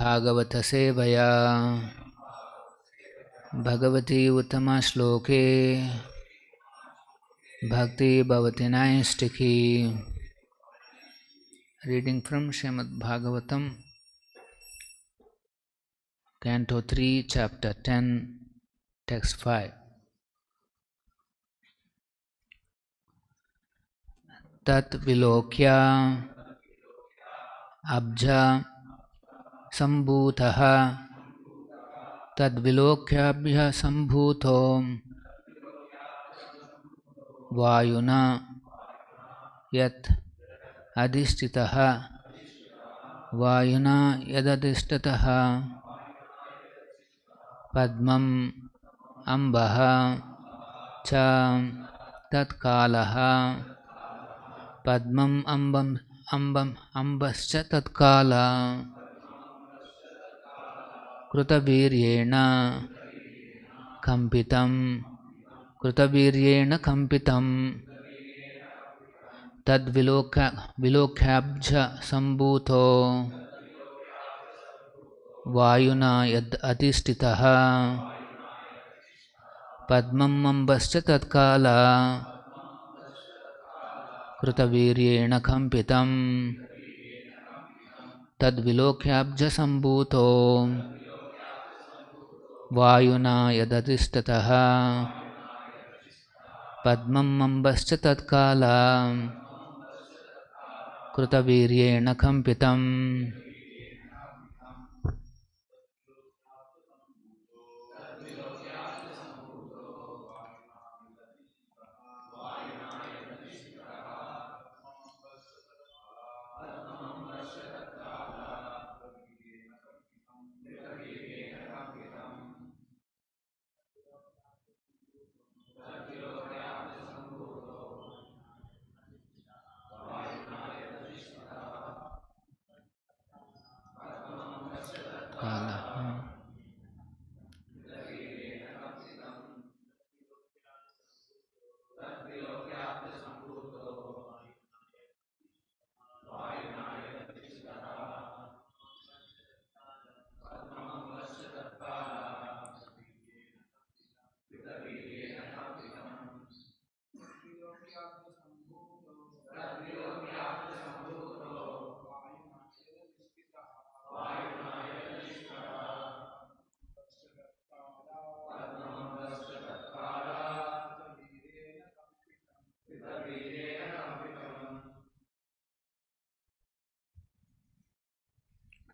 Bhagavata sevaya Bhagavati uttama shloke Bhakti bhavati naistiki. Reading from Srimad Bhagavatam, Canto 3, Chapter 10, Text 5. Tat vilokya abja sambhutaha tad vilokyabhya sambhuto vayuna yat adhisthitaha vayuna yadadhisthitaha padmam ambaha cha tatkalaha padmam ambascha tatkala krutaviryena kampitam tad vilokyabja sambhuto vayuna yad adhisthitaha padmam ambascha tatkala krutaviryena kampitam tad vilokyabja sambhuto vayuna yad adhisthitaha padmam ambascha tatkala krutaviryena kampitam.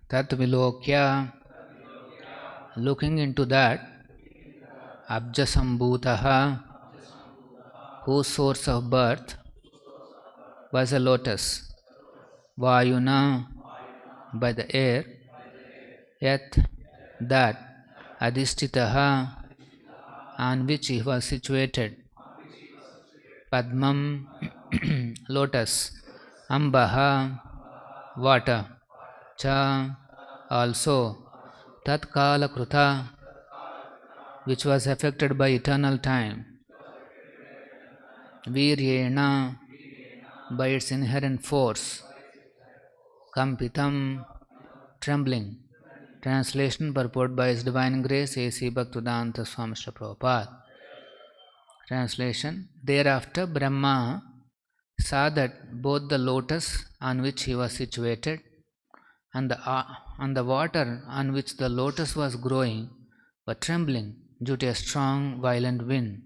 Tat vilokya, looking into that, abja sambhutaha, whose source of birth was a lotus, vayuna, by the air, yat, that, adhisthitaha, on which he was situated, padmam, lotus, ambaha, water, cha, also, tatkala kruta, which was affected by eternal time, viryena, by its inherent force, kampitam, trembling. Translation purport by His Divine Grace A.C. Bhaktivedanta Swami Srila Prabhupada. Translation. Thereafter Brahma saw that both the lotus on which he was situated and the water on which the lotus was growing were trembling due to a strong violent wind.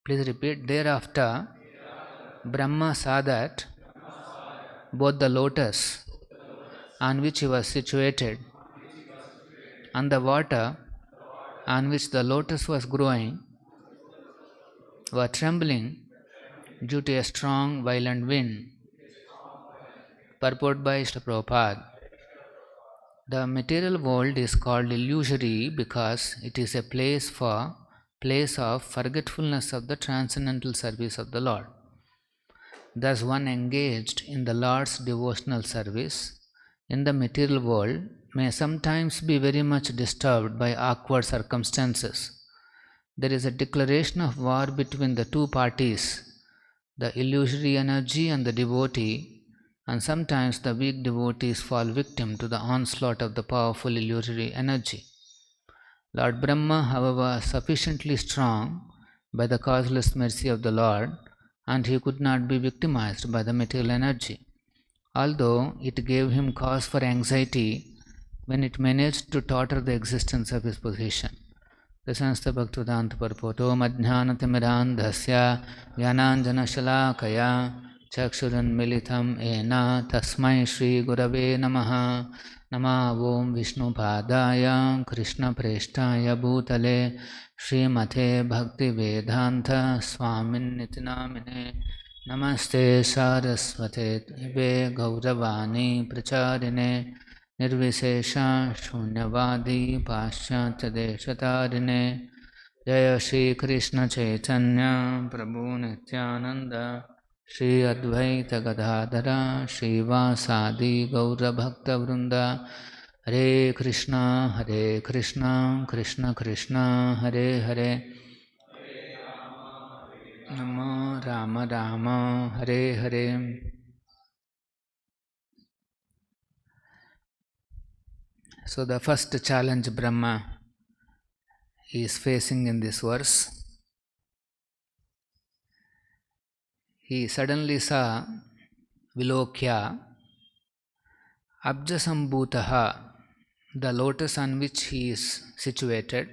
Please repeat. Thereafter Brahma saw that both the lotus on which he was situated and the water on which the lotus was growing were trembling due to a strong violent wind. Purport by Srila Prabhupada. The material world is called illusory because it is a place of forgetfulness of the transcendental service of the Lord. Thus one engaged in the Lord's devotional service in the material world may sometimes be very much disturbed by awkward circumstances. There is a declaration of war between the two parties, the illusory energy and the devotee, and sometimes the weak devotees fall victim to the onslaught of the powerful illusory energy. Lord Brahma, however, was sufficiently strong by the causeless mercy of the Lord, and he could not be victimized by the material energy, although it gave him cause for anxiety when it managed to totter the existence of his position. Dasansta Bhaktivedanta Purpoto Madhyanatimirandhasya Jnananjana Shalakaya Chakshuranmilitam Ena Tasmai Shri Gurave Namaha Nama Om Vishnu Padaya Krishna Preshtaya Bhutale Srimate Bhakti Vedanta Swamin Nitinamine Namaste Saraswate Deve Gauravani Pracharine Nirvishesha Shunyavadi Paschatya Deshatarine Jaya Shri Krishna Chaitanya Prabhu Nityananda Shri Advaita Gadadhara Shri Vasadi Gaura Bhakta Vrinda Hare Krishna Krishna Krishna Hare Hare Namo Rama Rama Hare Hare. So the first challenge Brahma is facing in this verse, he suddenly saw Vilokya Abjasambhutaha, the lotus on which he is situated,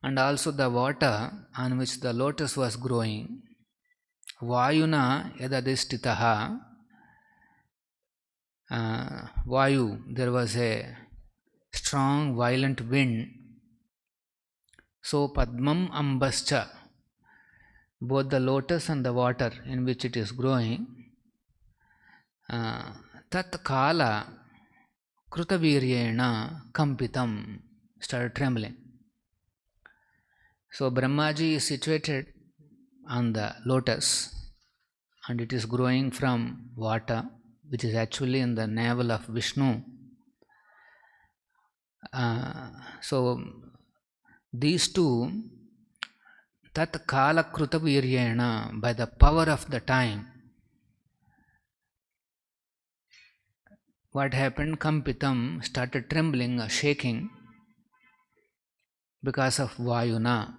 and also the water on which the lotus was growing, Vayuna yadadishtitaha, Vayu, there was a strong violent wind, so Padmam Ambascha, both the lotus and the water in which it is growing, Tat Kala Krutaviryena Kampitam, started trembling. So Brahmaji is situated on the lotus and it is growing from water, which is actually in the navel of Vishnu. So these two, Tat Kala Krutaviryena, by the power of the time, what happened? Kampitam, started trembling or shaking because of Vayuna.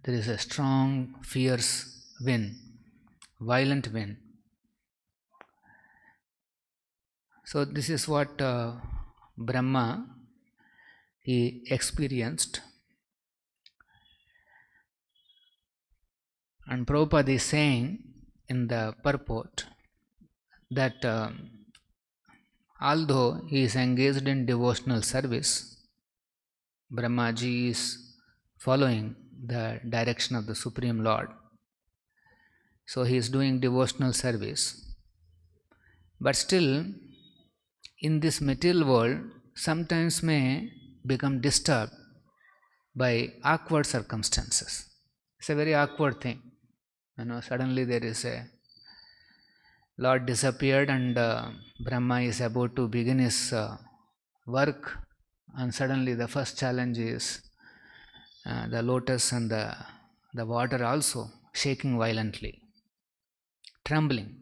There is a strong, fierce wind, violent wind. So this is what Brahma, he experienced. And Prabhupada is saying in the purport that although he is engaged in devotional service, Brahmaji is following the direction of the Supreme Lord. So he is doing devotional service. But still, in this material world, sometimes may become disturbed by awkward circumstances. It's a very awkward thing. Suddenly there is a Lord disappeared and Brahma is about to begin his work, and suddenly the first challenge is the lotus and the water also shaking violently, trembling.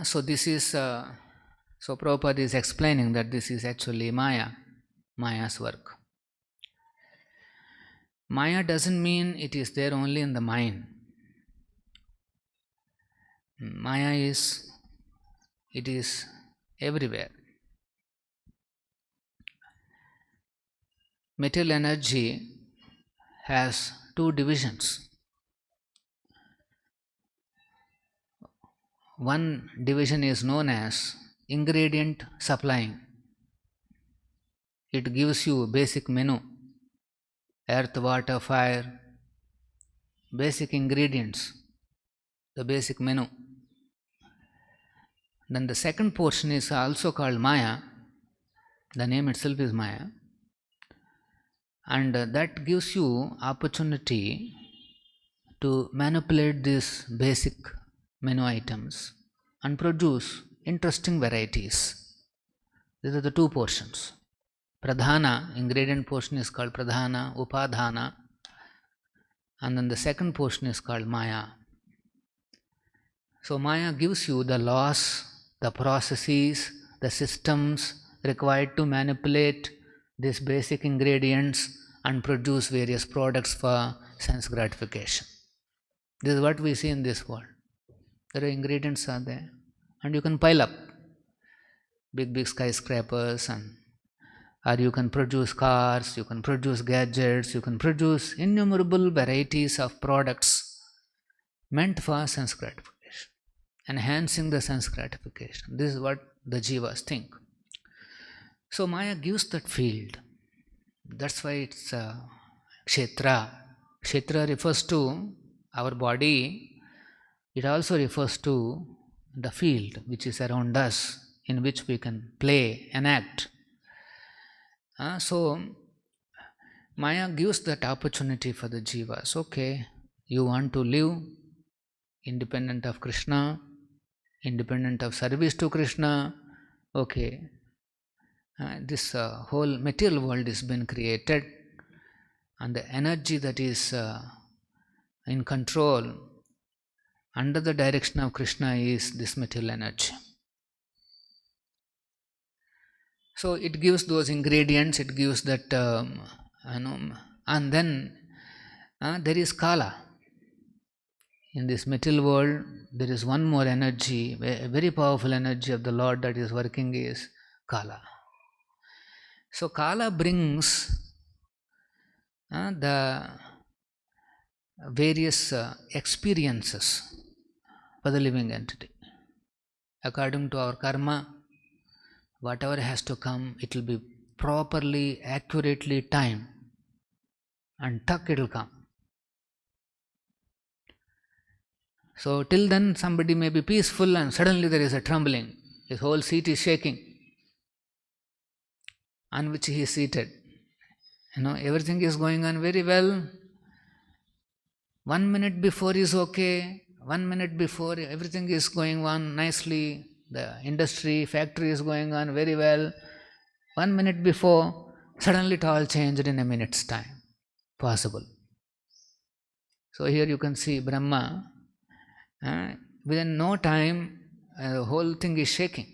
So this is, so Prabhupada is explaining that this is actually Maya's work. Maya doesn't mean it is there only in the mind. Maya is everywhere. Material energy has two divisions. One division is known as ingredient supplying. It gives you basic menu, earth, water, fire, basic ingredients, the basic menu. Then the second portion is also called Maya. The name itself is Maya. And that gives you opportunity to manipulate these basic menu items and produce interesting varieties. These are the two portions. Pradhana, ingredient portion is called Pradhana, Upadhana, and then the second portion is called Maya. So Maya gives you the laws, the processes, the systems required to manipulate these basic ingredients and produce various products for sense gratification. This is what we see in this world. There are ingredients are there, and you can pile up big skyscrapers, and or you can produce cars, you can produce gadgets, you can produce innumerable varieties of products meant for sense gratification, enhancing the sense gratification. This is what the jivas think. So Maya gives that field. That's why it's kshetra. Kshetra refers to our body. It also refers to the field which is around us, in which we can play and act. So Maya gives that opportunity for the jivas. Okay, you want to live independent of Krishna, independent of service to Krishna. Okay, this whole material world has been created, and the energy that is in control under the direction of Krishna is this material energy. So it gives those ingredients, it gives that, and then there is Kala. In this material world, there is one more energy, a very powerful energy of the Lord that is working, is Kala. So Kala brings the various experiences for the living entity. According to our karma, whatever has to come, it will be properly, accurately timed, and tuck it will come. So till then somebody may be peaceful and suddenly there is a trembling. His whole seat is shaking on which he is seated. Everything is going on very well. 1 minute before is okay. 1 minute before everything is going on nicely. The industry, factory is going on very well. 1 minute before, suddenly it all changed in a minute's time. Possible. So here you can see Brahma. Within no time, the whole thing is shaking.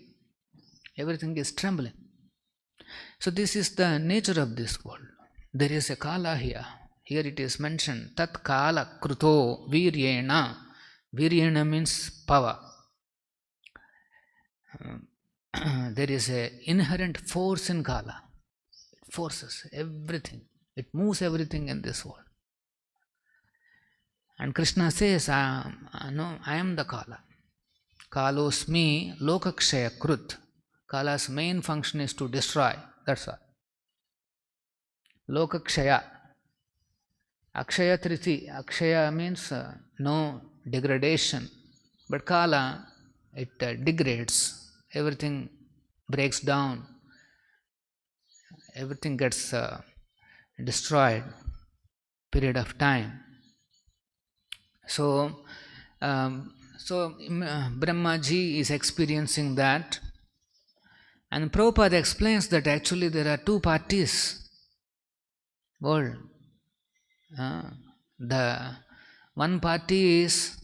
Everything is trembling. So this is the nature of this world. There is a kala here. Here it is mentioned, tat kala kruto viryena. Viryena means power. There is an inherent force in kala. It forces everything. It moves everything in this world. And Krishna says, I am the Kala. Kalosmi lokakshaya krut. Kala's main function is to destroy. That's all. Lokakshaya. Akshaya triti. Akshaya means no degradation. But Kala, it degrades. Everything breaks down. Everything gets destroyed. Period of time. So Brahmaji is experiencing that, and Prabhupada explains that actually there are two parties. World. The one party is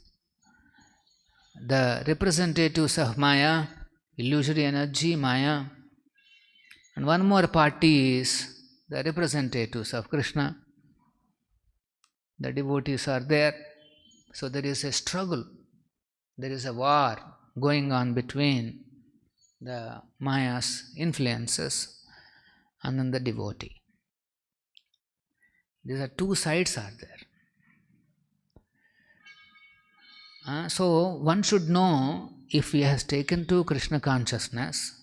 the representatives of Maya, illusory energy, Maya, and one more party is the representatives of Krishna. The devotees are there. So there is a struggle, there is a war going on between the Maya's influences and then the devotee. These are two sides are there. So one should know, if he has taken to Krishna consciousness,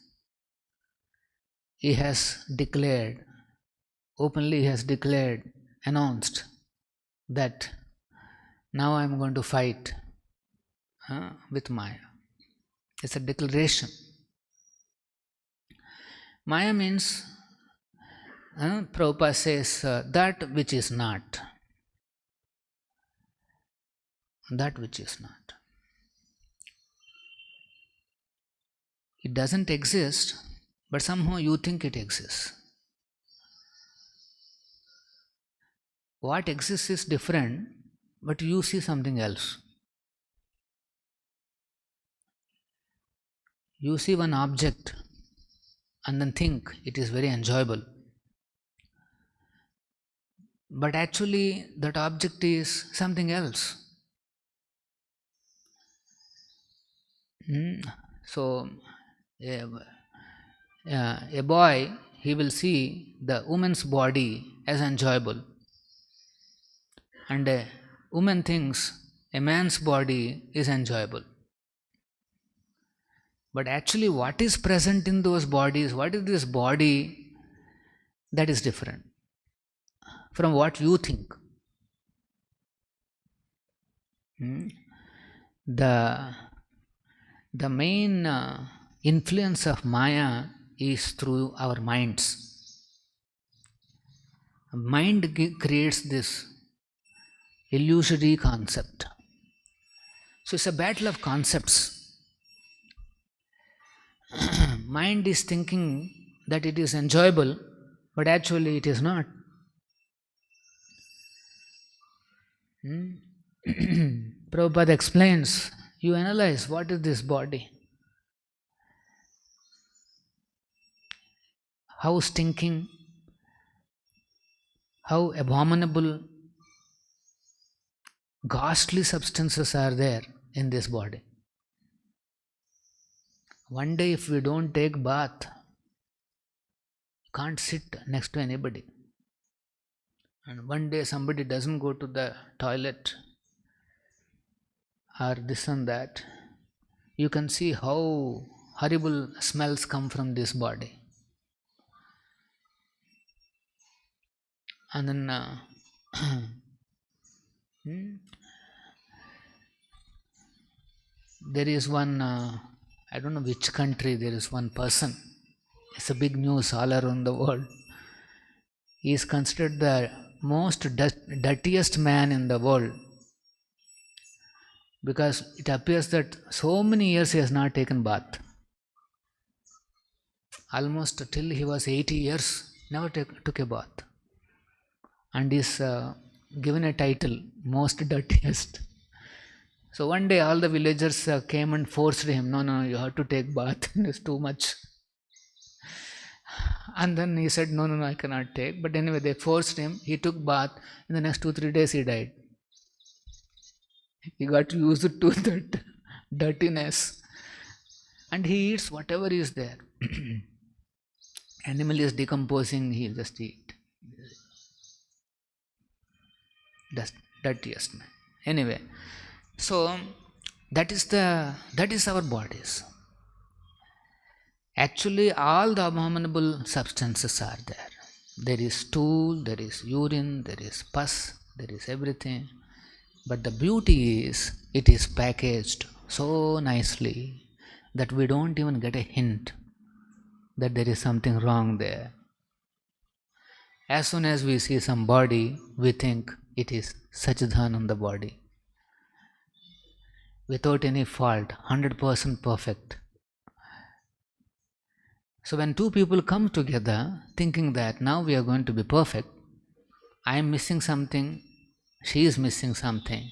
he has declared, openly he has declared, announced that now I am going to fight with Maya. It's a declaration. Maya means, Prabhupada says, that which is not. That which is not. It doesn't exist, but somehow you think it exists. What exists is different, but you see something else. You see one object and then think it is very enjoyable. But actually that object is something else. So a boy, he will see the woman's body as enjoyable, and a woman thinks a man's body is enjoyable. But actually what is present in those bodies, what is this body, that is different from what you think. The main influence of Maya is through our minds. Mind creates this illusory concept. So it's a battle of concepts. Mind is thinking that it is enjoyable, but actually it is not. Prabhupada explains, you analyze what is this body, how stinking, how abominable, ghastly substances are there in this body. One day if we don't take bath, you can't sit next to anybody. And one day somebody doesn't go to the toilet or this and that, you can see how horrible smells come from this body. And then there is one, I don't know which country, there is one person, it's a big news all around the world. He is considered the most dirtiest man in the world, because it appears that so many years he has not taken bath. Almost till he was 80 years, never took a bath. And is given a title, most dirtiest. So one day all the villagers came and forced him, no, you have to take bath, it's too much. And then he said, no, I cannot take. But anyway, they forced him, he took bath, in the next 2-3 days he died. He got used to that dirtiness. And he eats whatever is there. Animal is decomposing, he will just eat. That's dirtiest man. Anyway, so that is our bodies. Actually, all the abominable substances are there. There is stool, there is urine, there is pus, there is everything. But the beauty is, it is packaged so nicely that we don't even get a hint that there is something wrong there. As soon as we see some body, we think it is Sachidhan on the body. Without any fault, 100% perfect. So when two people come together thinking that now we are going to be perfect, I am missing something, she is missing something.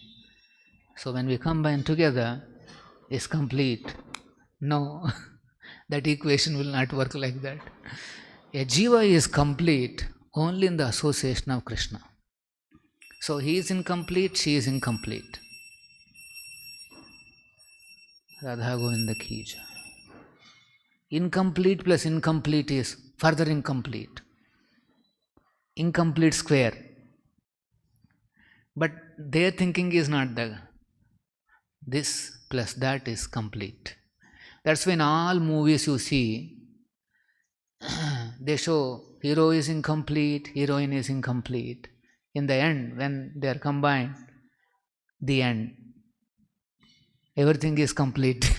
So when we combine together, it's complete. No, that equation will not work like that. A jiva is complete only in the association of Krishna. So he is incomplete, she is incomplete. Radha Govinda ki jai. Incomplete plus incomplete is further incomplete. Incomplete square. But their thinking is not that. This plus that is complete. That's when all movies you see, they show hero is incomplete, heroine is incomplete. In the end, when they are combined, the end, everything is complete.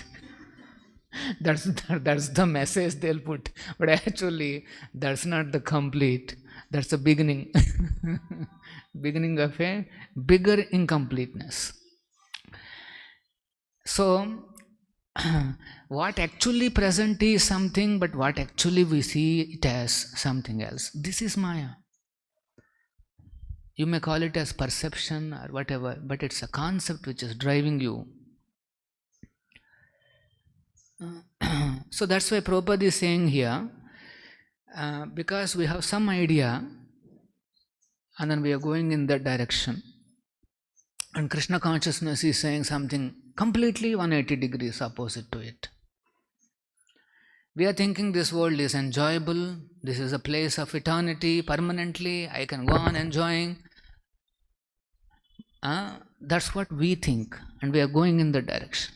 That's the message they'll put. But actually, that's not the complete. That's the beginning. Beginning of a bigger incompleteness. So, what actually present is something, but what actually we see it as something else. This is Maya. You may call it as perception or whatever, but it's a concept which is driving you. So that's why Prabhupada is saying here, because we have some idea and then we are going in that direction. And Krishna consciousness is saying something completely 180 degrees opposite to it. We are thinking this world is enjoyable, this is a place of eternity, permanently, I can go on enjoying. That's what we think, and we are going in that direction.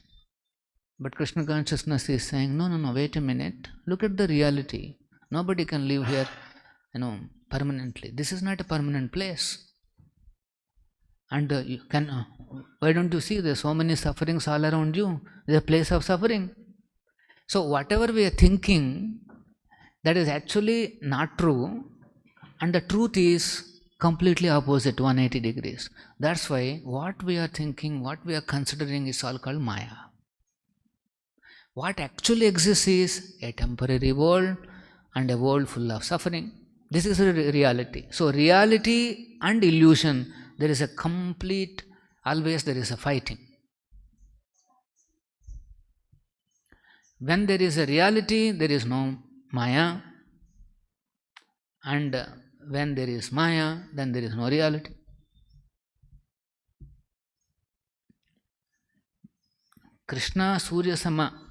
But Krishna consciousness is saying, no, wait a minute, look at the reality. Nobody can live here, permanently. This is not a permanent place. And you can, why don't you see there's so many sufferings all around you? There's a place of suffering. So whatever we are thinking, that is actually not true, and the truth is completely opposite, 180 degrees. That's why what we are thinking, what we are considering is all called Maya. What actually exists is a temporary world and a world full of suffering. This is a reality. So reality and illusion, there is a complete, always there is a fighting. When there is a reality, there is no Maya, and when there is Maya, then there is no reality. Krishna Surya Sama.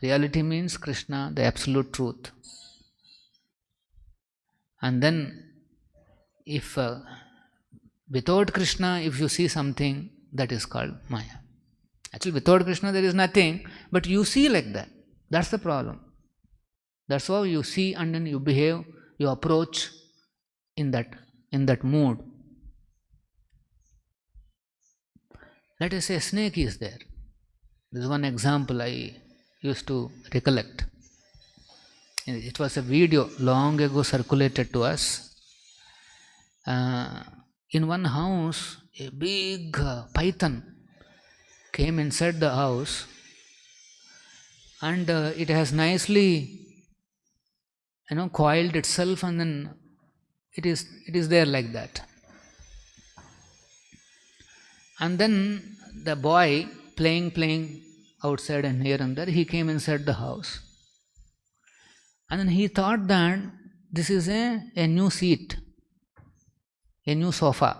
Reality means Krishna, the absolute truth. And then, if without Krishna, if you see something, that is called Maya. Actually, without Krishna, there is nothing, but you see like that. That's the problem. That's how you see, and then you behave, you approach in that mood. Let us say a snake is there. This is one example I used to recollect. It was a video long ago circulated to us. In one house, a big python came inside the house, and it has nicely coiled itself, and then it is there like that. And then the boy playing outside and here and there, he came inside the house, and then he thought that this is a new seat, a new sofa.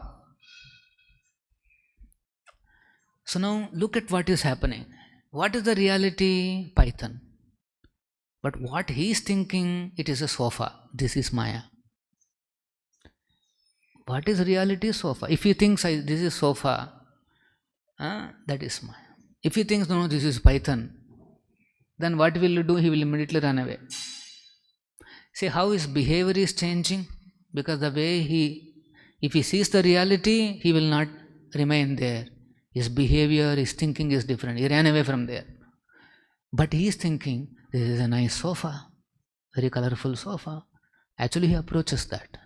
So now look at what is happening. What is the reality? Python. But what he is thinking, it is a sofa. This is Maya. What is reality? Sofa. If he thinks this is sofa, that is Maya. If he thinks no, this is Python, then what will he do? He will immediately run away. See how his behavior is changing? Because the way if he sees the reality, he will not remain there. His behavior, his thinking is different. He ran away from there. But he is thinking, this is a nice sofa, very colorful sofa. Actually, he approaches that.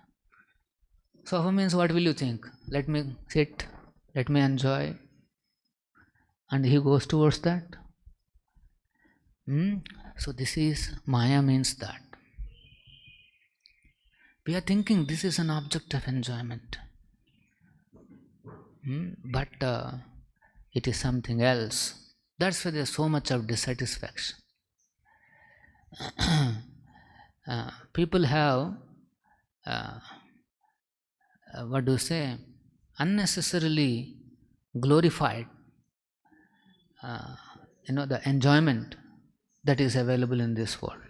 Sofa means, what will you think? Let me sit, let me enjoy. And he goes towards that. So this is, Maya means that. We are thinking this is an object of enjoyment. But it is something else. That's why there is so much of dissatisfaction. People have, unnecessarily glorified the enjoyment that is available in this world.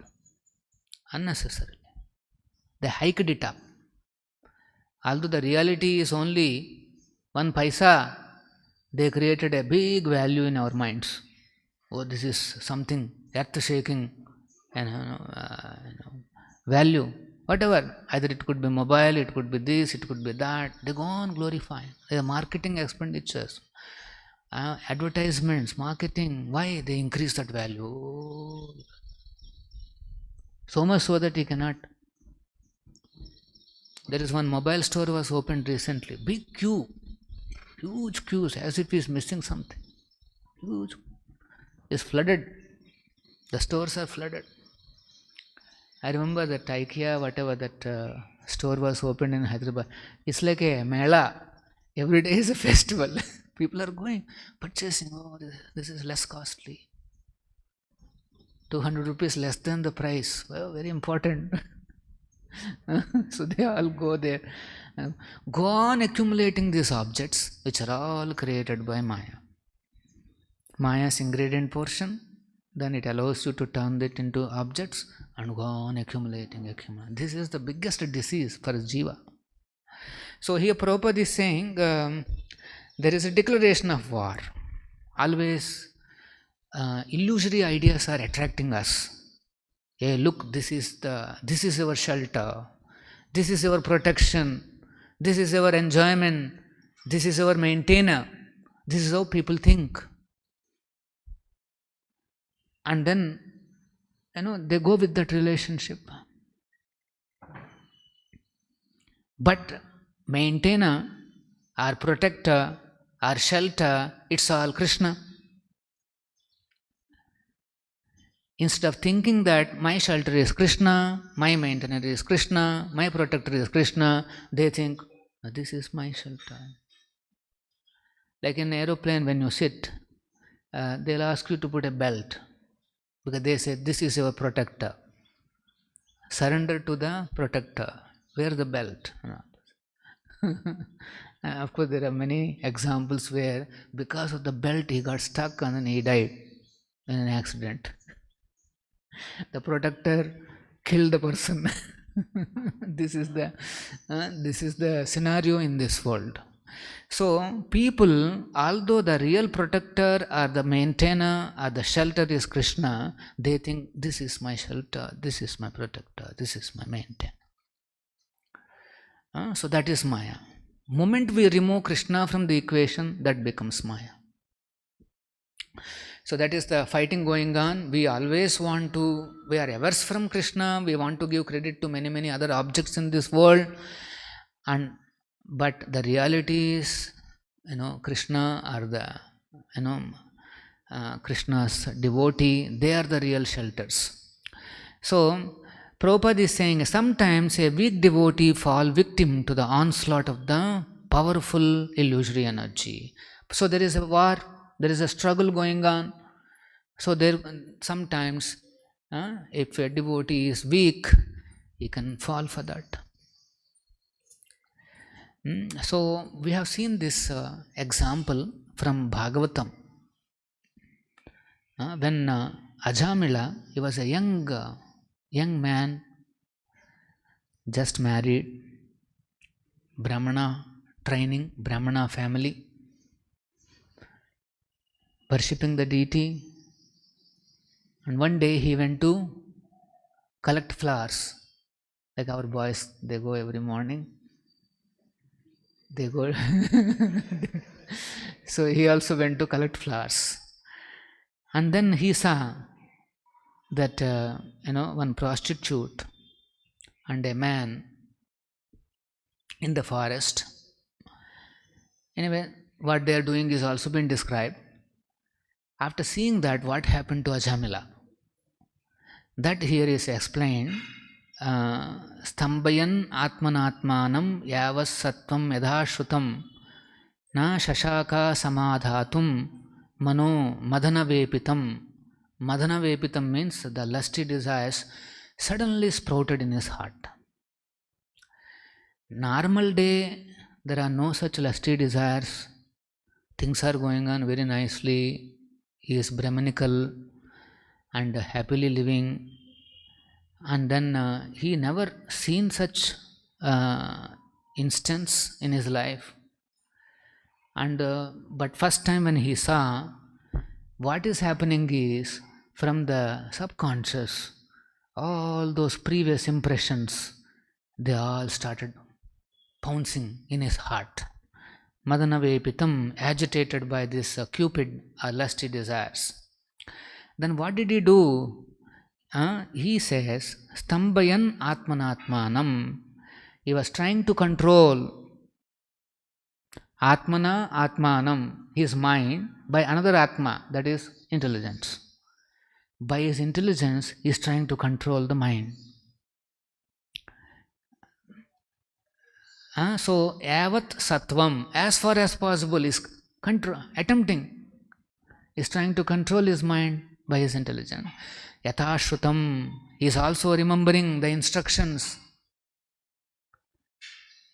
Unnecessarily. They hiked it up. Although the reality is only 1 paisa, they created a big value in our minds. Oh, this is something earth-shaking value. Whatever. Either it could be mobile, it could be this, it could be that. They go on glorifying. They are marketing expenditures. Advertisements, marketing. Why? They increase that value. So much so that he cannot. There is one mobile store was opened recently. Big queue. Huge queues, as if he is missing something. Huge. It's flooded. The stores are flooded. I remember that IKEA, whatever that store was opened in Hyderabad. It's like a mela. Every day is a festival. People are going, purchasing. Oh, this is less costly. 200 rupees less than the price. Well, very important. So they all go there. Go on accumulating these objects, which are all created by Maya. Maya's ingredient portion, then it allows you to turn it into objects and go on accumulating. This is the biggest disease for Jiva. So here Prabhupada is saying there is a declaration of war. Always illusory ideas are attracting us. Hey, look, this is our shelter, this is our protection, this is our enjoyment, this is our maintainer. This is how people think. And then, they go with that relationship. But maintainer, our protector, our shelter, it's all Krishna. Instead of thinking that my shelter is Krishna, my maintainer is Krishna, my protector is Krishna, they think, this is my shelter. Like in an aeroplane, when you sit, they'll ask you to put a belt, because they say, this is your protector. Surrender to the protector. Wear the belt. Of course, there are many examples where because of the belt he got stuck and then he died in an accident. The protector killed the person. This is the scenario in this world. So people, although the real protector or the maintainer or the shelter is Krishna, they think this is my shelter, this is my protector, this is my maintainer. So that is Maya. Moment we remove Krishna from the equation, that becomes Maya. So that is the fighting going on. We always we are averse from Krishna, we want to give credit to many other objects in this world. But the reality is, Krishna or Krishna's devotee, they are the real shelters. So Prabhupada is saying, sometimes a weak devotee fall victim to the onslaught of the powerful illusory energy. So there is a war, there is a struggle going on. So there sometimes, if a devotee is weak, he can fall for that. So we have seen this example from Bhagavatam. When Ajamila, he was a young man, just married, Brahmana training, Brahmana family, worshipping the deity. And one day he went to collect flowers. Like our boys, they go every morning. They go. So he also went to collect flowers. And then he saw that, one prostitute and a man in the forest. Anyway, what they are doing is also been described. After seeing that, what happened to Ajamila? That here is explained. Stambayan atmanatmanam yavas sattvam yadashrutam na shashaka samadhatum mano madhanavepitam. Madhanavepitam means the lusty desires suddenly sprouted in his heart. Normal day, there are no such lusty desires. Things are going on very nicely. He is Brahmanical and happily living. And then he never seen such instance in his life. And but first time when he saw, what is happening is, from the subconscious, all those previous impressions, they all started pouncing in his heart. Madhanavepitam, agitated by this cupid or lusty desires. Then what did he do? He says, Stambayan atmanatmanam. He was trying to control Atmana atmanam, his mind, by another Atma, that is intelligence. By his intelligence, he is trying to control the mind. So, yavat sattvam, as far as possible, is attempting, is trying to control his mind by his intelligence. Yatha Shrutam. He is also remembering the instructions.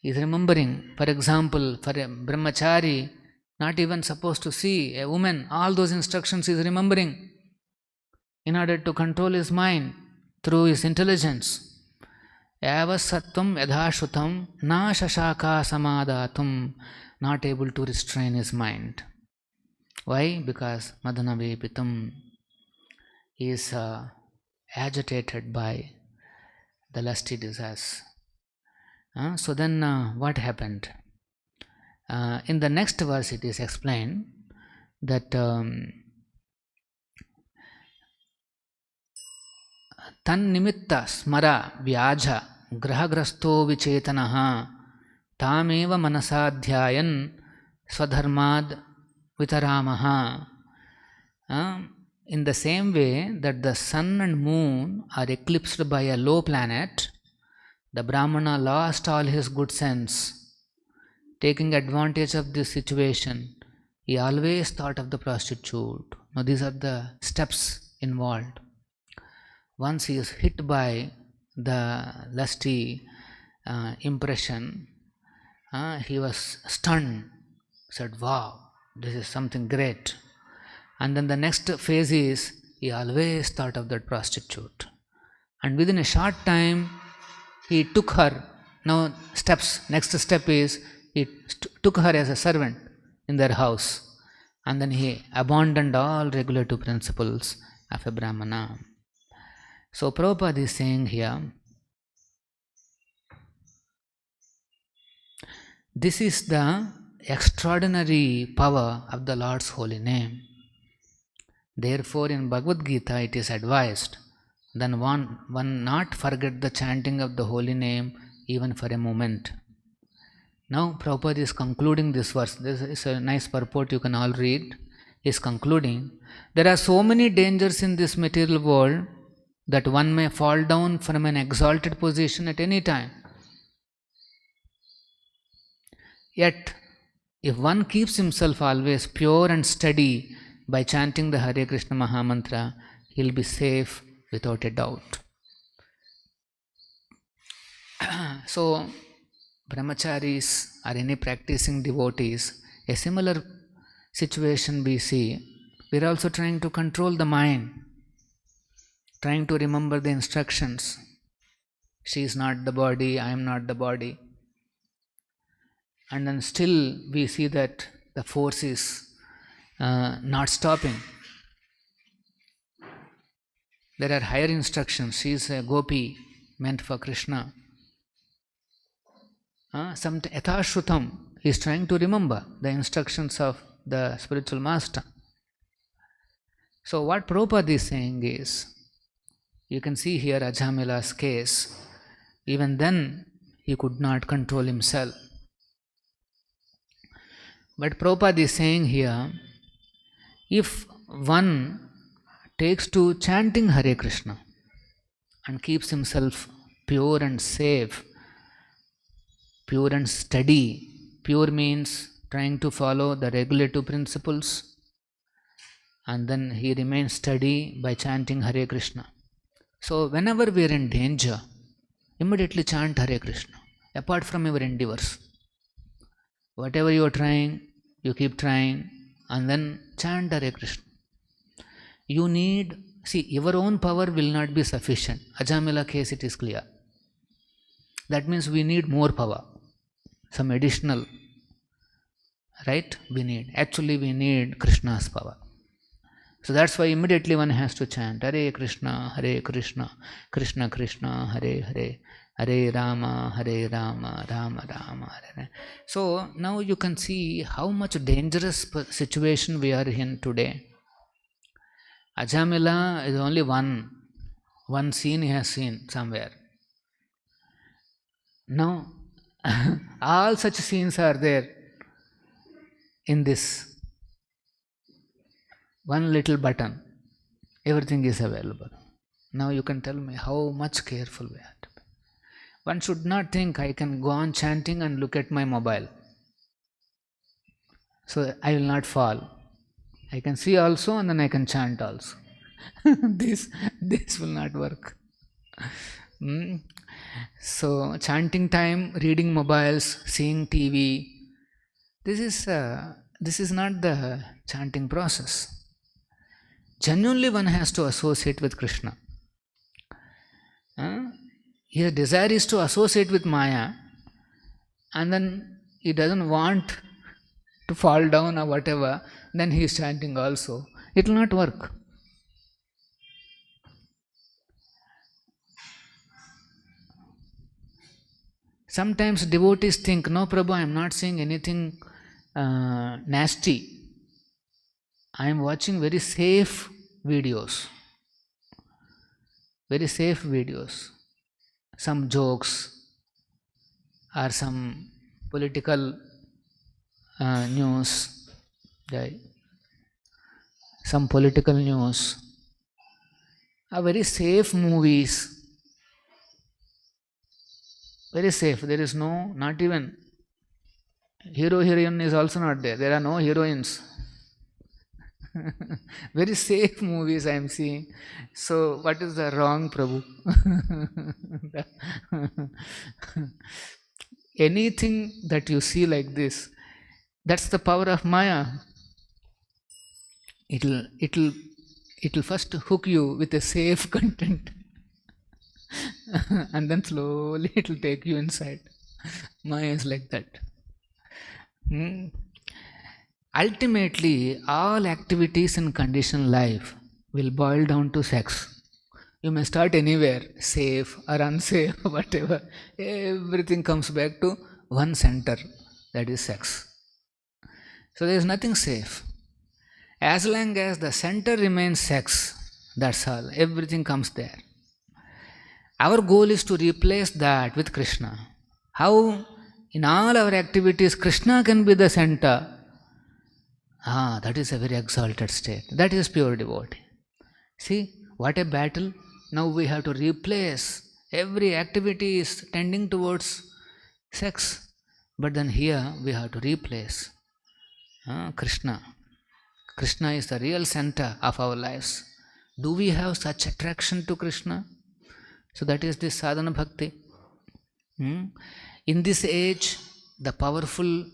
He is remembering. For example, for a brahmachari, not even supposed to see a woman, all those instructions he is remembering in order to control his mind through his intelligence. Yavasattvam yadhashrutam na shashaka samadatum. Not able to restrain his mind. Why? Because madana vepitam. He is agitated by the lusty desires. So then what happened? In the next verse it is explained that tan nimitta smara vyaja grahagrasto vichetanaha tameva manasadhyayan swadharmad vitaramaha. In the same way that the sun and moon are eclipsed by a low planet, the Brahmana lost all his good sense. Taking advantage of this situation, he always thought of the prostitute. Now these are the steps involved. Once he is hit by the lusty impression, he was stunned, said, wow, this is something great. And then the next phase is, he always thought of that prostitute. And within a short time, he took her. Now next step is, he took her as a servant in their house. And then he abandoned all regulative principles of a Brahmana. So Prabhupada is saying here, this is the extraordinary power of the Lord's holy name. Therefore, in Bhagavad Gita it is advised, then one not forget the chanting of the holy name even for a moment. Now Prabhupada is concluding this verse. This is a nice purport, you can all read. He is concluding, there are so many dangers in this material world that one may fall down from an exalted position at any time. Yet, if one keeps himself always pure and steady by chanting the Hare Krishna Mahamantra, he will be safe without a doubt. So, brahmacharis or any practicing devotees, a similar situation we see. We are also trying to control the mind, trying to remember the instructions. She is not the body, I am not the body. And then still we see that the force is not stopping. There are higher instructions. She is a gopi meant for Krishna. Some Yathashrutam, he is trying to remember the instructions of the spiritual master. So what Prabhupada is saying is, you can see here Ajamila's case, even then he could not control himself. But Prabhupada is saying here, if one takes to chanting Hare Krishna and keeps himself pure and safe, pure and steady. Pure means trying to follow the regulative principles, and then he remains steady by chanting Hare Krishna. So whenever we are in danger, immediately chant Hare Krishna, apart from your endeavors. Whatever you are trying, you keep trying, and then chant Hare Krishna. You need, your own power will not be sufficient. Ajamila case, it is clear. That means we need more power, some additional, right? We need Krishna's power. So that's why immediately one has to chant Hare Krishna, Krishna Krishna, Hare Hare, Hare Rama, Rama Rama, Hare. So now you can see how much dangerous situation we are in today. Ajamila is only one scene he has seen somewhere. Now, all such scenes are there in this one little button. Everything is available. Now you can tell me how much careful we have to be. One should not think I can go on chanting and look at my mobile, so I will not fall. I can see also and then I can chant also. this will not work. So chanting time, reading mobiles, seeing TV, this is not the chanting process. Genuinely one has to associate with Krishna. His desire is to associate with Maya, and then he doesn't want to fall down or whatever, then he is chanting also. It will not work. Sometimes devotees think, no Prabhu, I am not saying anything nasty. I am watching very safe videos. Very safe videos. Some jokes or some political news. Right? Some political news. Are very safe movies. Very safe. There is no, not even hero, heroine is also not there. There are no heroines. Very safe movies I am seeing. So what is the wrong, Prabhu? Anything that you see like this, that's the power of Maya. It'll first hook you with a safe content. And then slowly it will take you inside. Maya is like that. Ultimately, all activities in conditioned life will boil down to sex. You may start anywhere, safe or unsafe, whatever. Everything comes back to one center, that is sex. So there is nothing safe. As long as the center remains sex, that's all. Everything comes there. Our goal is to replace that with Krishna. How in all our activities Krishna can be the center? That is a very exalted state. That is pure devotee. See, what a battle. Now we have to replace. Every activity is tending towards sex. But then here we have to replace Krishna. Krishna is the real center of our lives. Do we have such attraction to Krishna? So that is this sadhana bhakti. In this age, the powerful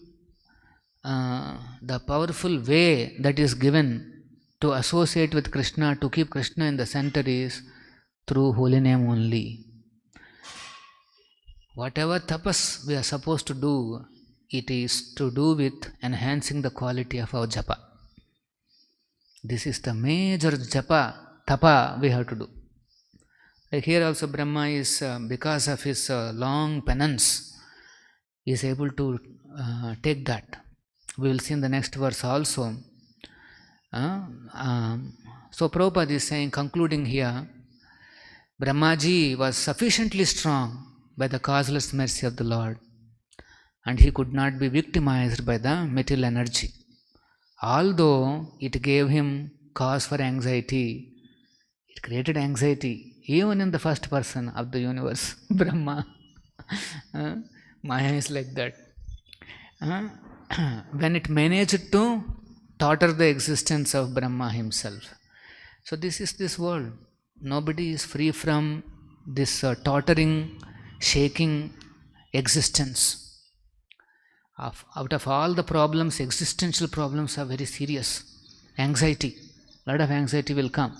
way that is given to associate with Krishna, to keep Krishna in the center, is through holy name only. Whatever tapas we are supposed to do, it is to do with enhancing the quality of our japa. This is the major japa, tapa we have to do. Like here also Brahma is, because of his long penance, is able to take that. We will see in the next verse also. So Prabhupada is saying, concluding here, Brahmaji was sufficiently strong by the causeless mercy of the Lord, and he could not be victimized by the material energy. Although it gave him cause for anxiety, it created anxiety even in the first person of the universe, Brahma. Maya is like that. When it managed to totter the existence of Brahma himself. So this is this world. Nobody is free from this tottering, shaking existence. Out of all the problems, existential problems are very serious. Anxiety, a lot of anxiety will come.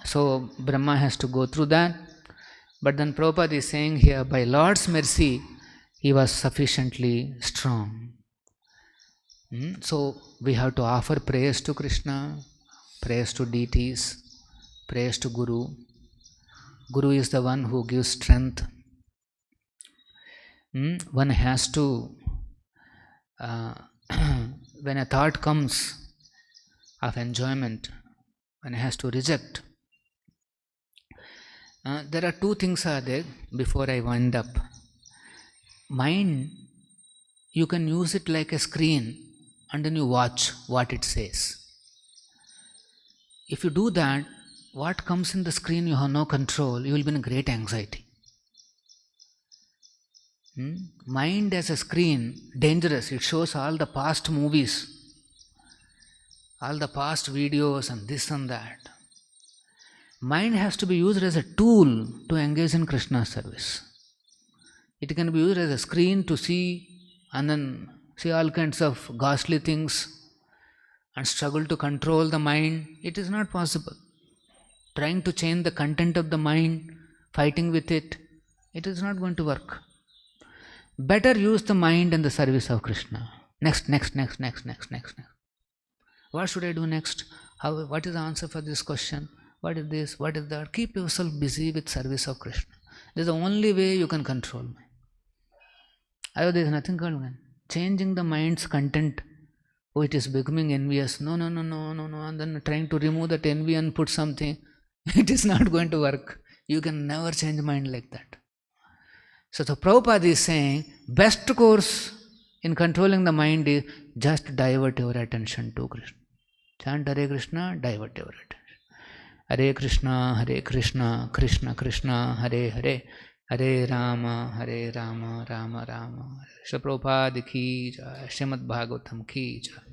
So Brahma has to go through that. But then Prabhupada is saying here, by Lord's mercy, he was sufficiently strong. So we have to offer praise to Krishna, praise to deities, praise to Guru. Guru is the one who gives strength. One has to, when a thought comes of enjoyment, one has to reject. There are two things are there before I wind up. Mind, you can use it like a screen and then you watch what it says. If you do that, what comes in the screen you have no control, you will be in great anxiety. Mind as a screen, dangerous. It shows all the past movies, all the past videos and this and that. Mind has to be used as a tool to engage in Krishna's service. It can be used as a screen to see and then see all kinds of ghastly things and struggle to control the mind. It is not possible. Trying to change the content of the mind, fighting with it, it is not going to work. Better use the mind in the service of Krishna. Next. What should I do next? What is the answer for this question? What is this? What is that? Keep yourself busy with service of Krishna. This is the only way you can control mind. There is nothing called changing the mind's content. Oh, it is becoming envious. No. And then trying to remove that envy and put something. It is not going to work. You can never change mind like that. So the Prabhupada is saying, best course in controlling the mind is just divert your attention to Krishna. Chant Hare Krishna, divert your attention. Hare Krishna, Krishna Krishna, Hare Hare, Hare Rama, Rama Rama. Shri Prabhupada ki jai, Srimad Bhagavatam ki jai.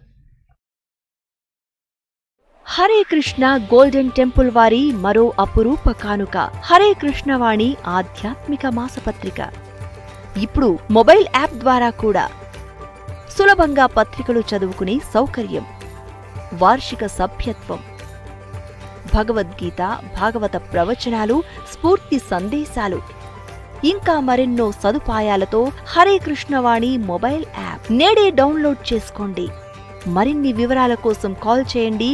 Hare Krishna golden temple వారి మరో అపురూప కానుక హరే కృష్ణవాణి ఆధ్యాత్మిక మాసపత్రిక. ఇప్పుడు mobile app ద్వారా కూడా సులభంగా పత్రికలు చదువుకునే సౌకర్యం, వార్షిక సభ్యత్వం, భగవద్గీత, భాగవత ప్రవచనాలు, స్ఫూర్తి సందేశాలు, ఇంకా మరెన్నో సదుపాయాలతో హరే కృష్ణవాణి మొబైల్ యాప్ నేడే డౌన్లోడ్ చేసుకోండి. మరిన్ని వివరాల కోసం కాల్ చేయండి